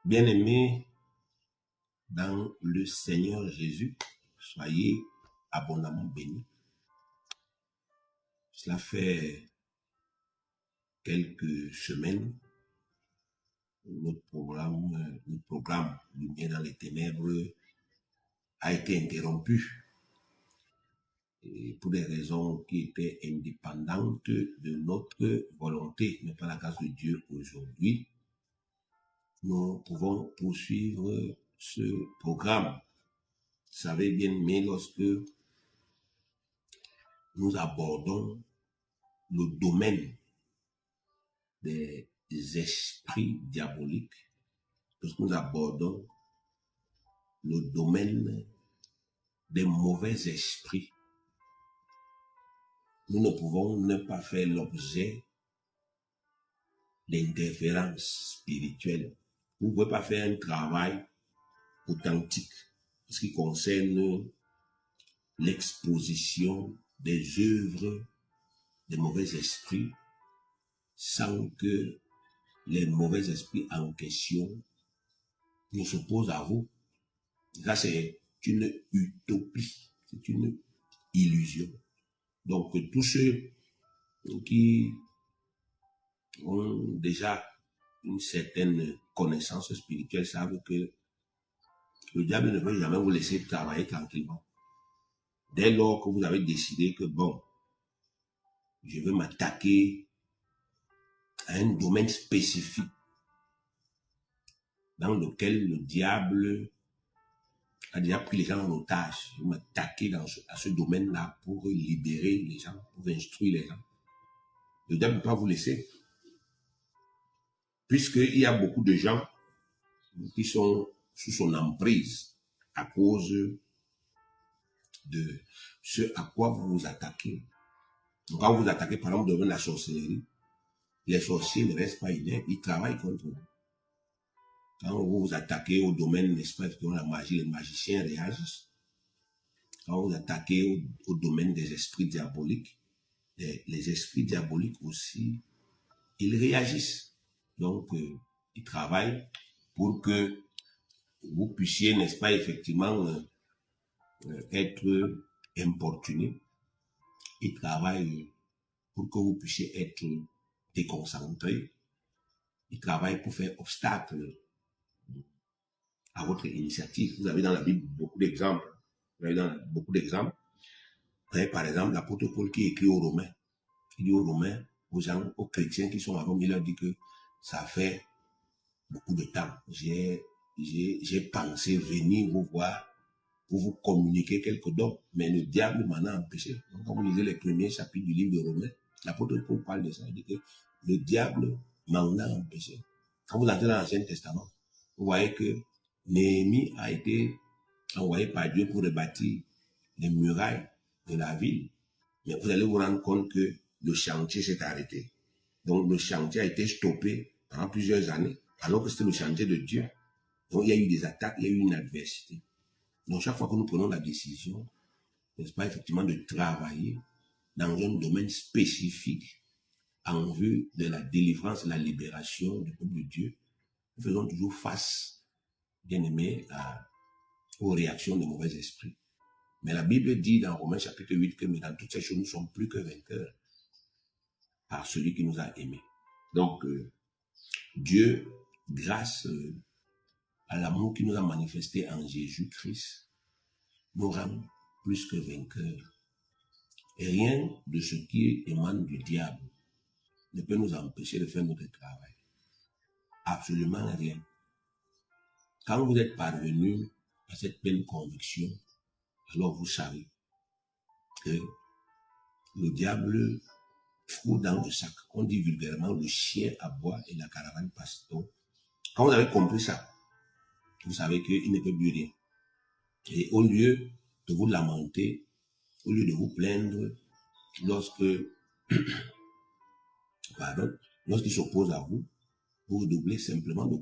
Bien-aimés dans le Seigneur Jésus, soyez abondamment bénis. Cela fait quelques semaines, notre programme Lumière dans les ténèbres a été interrompu et pour des raisons qui étaient indépendantes de notre volonté, mais par la grâce de Dieu aujourd'hui, nous pouvons poursuivre ce programme. Vous savez bien, mais lorsque nous abordons le domaine des esprits diaboliques, lorsque nous abordons le domaine des mauvais esprits, nous ne pouvons ne pas faire l'objet d'interférences spirituelles. Vous ne pouvez pas faire un travail authentique en ce qui concerne l'exposition des œuvres des mauvais esprits sans que les mauvais esprits en question ne s'opposent à vous. Ça, c'est une utopie, c'est une illusion. Donc, tous ceux qui ont déjà une certaine connaissance spirituelle savent que le diable ne veut jamais vous laisser travailler tranquillement. Dès lors que vous avez décidé que, bon, je veux m'attaquer à un domaine spécifique dans lequel le diable a déjà pris les gens en otage, je veux m'attaquer à ce domaine-là pour libérer les gens, pour instruire les gens. Le diable ne peut pas vous laisser. Puisqu'il y a beaucoup de gens qui sont sous son emprise à cause de ce à quoi vous vous attaquez. Donc, quand vous vous attaquez par exemple devant la sorcellerie, les sorciers ne restent pas inertes, ils travaillent contre vous. Quand vous vous attaquez au domaine, n'est-ce pas, de la magie, les magiciens réagissent. Quand vous vous attaquez au domaine des esprits diaboliques, les esprits diaboliques aussi, ils réagissent. Donc, ils travaillent pour que vous puissiez, n'est-ce pas, effectivement, être importuné. Ils travaillent pour que vous puissiez être déconcentré. Ils travaillent pour faire obstacle à votre initiative. Vous avez dans la Bible beaucoup d'exemples. Vous avez dans beaucoup d'exemples. Par exemple, l'apôtre Paul qui écrit aux Romains. Il dit aux Romains, aux gens, aux chrétiens qui sont à Rome, il leur dit que ça fait beaucoup de temps. J'ai pensé venir vous voir pour vous communiquer quelques dons, mais le diable m'en a empêché. Donc, quand vous lisez les premiers chapitres du livre de Romains, l'apôtre Paul parle de ça. Il dit que le diable m'en a empêché. Quand vous entrez dans l'Ancien Testament, vous voyez que Néhémie a été envoyé par Dieu pour rebâtir les murailles de la ville. Mais vous allez vous rendre compte que le chantier s'est arrêté. Donc le chantier a été stoppé pendant plusieurs années, alors que c'était le chantier de Dieu. Donc il y a eu des attaques, il y a eu une adversité. Donc chaque fois que nous prenons la décision, n'est-ce pas, effectivement, de travailler dans un domaine spécifique en vue de la délivrance et la libération du peuple de Dieu, nous faisons toujours face, bien aimé, aux réactions des mauvais esprits. Mais la Bible dit dans Romains chapitre 8 que dans toutes ces choses, nous sommes plus que vainqueurs par celui qui nous a aimés. Donc, Dieu, grâce à l'amour qu'il nous a manifesté en Jésus-Christ, nous rend plus que vainqueurs. Et rien de ce qui émane du diable ne peut nous empêcher de faire notre travail. Absolument rien. Quand vous êtes parvenu à cette pleine conviction, alors vous savez que le diable fout dans le sac. On dit vulgairement le chien aboie et la caravane passe. Donc, quand vous avez compris ça, vous savez qu'il ne peut plus rien. Et au lieu de vous lamenter, au lieu de vous plaindre, lorsqu'il s'oppose à vous, vous redoublez simplement de